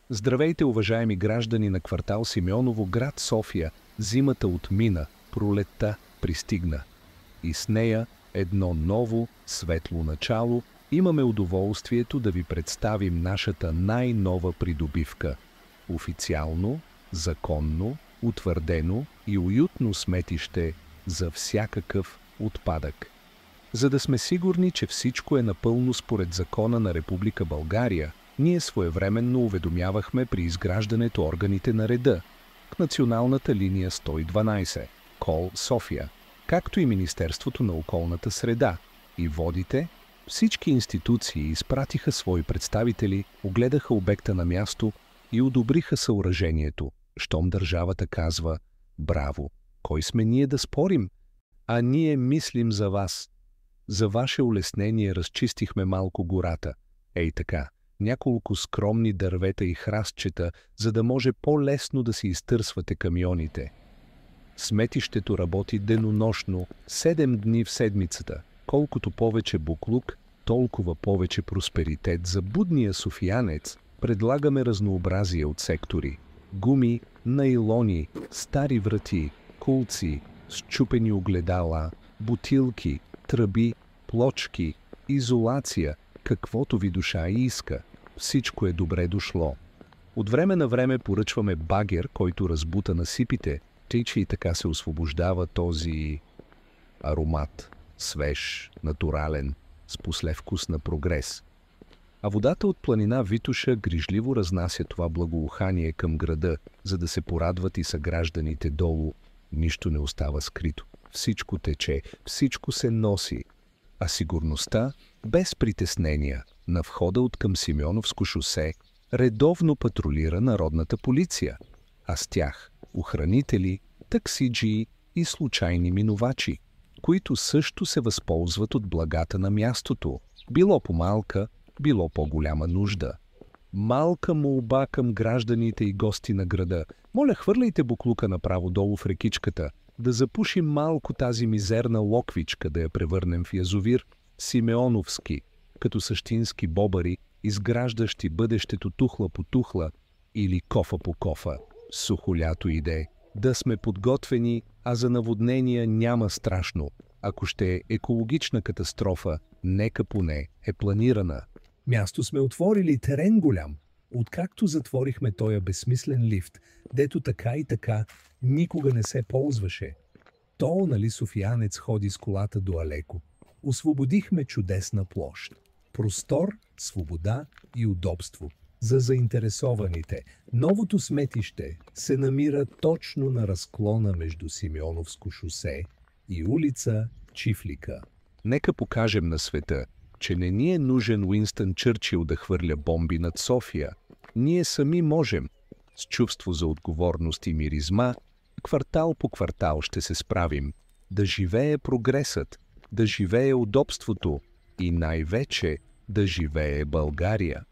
Здравейте, уважаеми граждани на квартал Симеоново, град София. Зимата отмина, пролетта пристигна. И с нея едно ново, светло начало. Имаме удоволствието да ви представим нашата най-нова придобивка. Официално, законно, утвърдено и уютно сметище за всякакъв отпадък. За да сме сигурни, че всичко е напълно според закона на Република България, ние своевременно уведомявахме при изграждането органите на реда в националната линия 112, КОЛ София, както и Министерството на околната среда и водите. Всички институции изпратиха свои представители, огледаха обекта на място и одобриха съоръжението. Щом държавата казва «Браво!», кой сме ние да спорим? А ние мислим за вас. За ваше улеснение разчистихме малко гората. Ей така, няколко скромни дървета и храстчета, за да може по-лесно да си изтърсвате камионите. Сметището работи денонощно, 7 дни в седмицата. Колкото повече буклук, толкова повече просперитет. За будния софиянец предлагаме разнообразие от сектори. Гуми, найлони, стари врати, кулци, счупени огледала, бутилки, тръби, плочки, изолация, каквото ви душа иска. Всичко е добре дошло. От време на време поръчваме багер, който разбута насипите, тъй че и така се освобождава този аромат, свеж, натурален, с послевкус на прогрес. А водата от планина Витоша грижливо разнася това благоухание към града, за да се порадват и съгражданите долу. Нищо не остава скрито. Всичко тече, всичко се носи. А сигурността, без притеснения, на входа от към Симеоновско шосе редовно патрулира Народната полиция, а с тях охранители, таксиджии и случайни минувачи, които също се възползват от благата на мястото, било по малка, било по-голяма нужда. Малка молба към гражданите и гости на града. Моля, хвърляйте буклука направо долу в рекичката, да запушим малко тази мизерна локвичка, да я превърнем в язовир Симеоновски, като същински бобари, изграждащи бъдещето тухла по тухла или кофа по кофа. Сухо лято иде. Да сме подготвени, а за наводнения няма страшно. Ако ще е екологична катастрофа, нека поне е планирана. Място сме отворили, терен голям. Откакто затворихме тоя безсмислен лифт, дето така и така никога не се ползваше. То, нали, софиянец ходи с колата до Алеко. Освободихме чудесна площ. Простор, свобода и удобство. За заинтересованите, новото сметище се намира точно на разклона между Симеоновско шосе и улица Чифлика. Нека покажем на света, че не ни е нужен Уинстън Чърчил да хвърля бомби над София. Ние сами можем. С чувство за отговорност и миризма, квартал по квартал ще се справим. Да живее прогресът, да живее удобството и най-вече да живее България.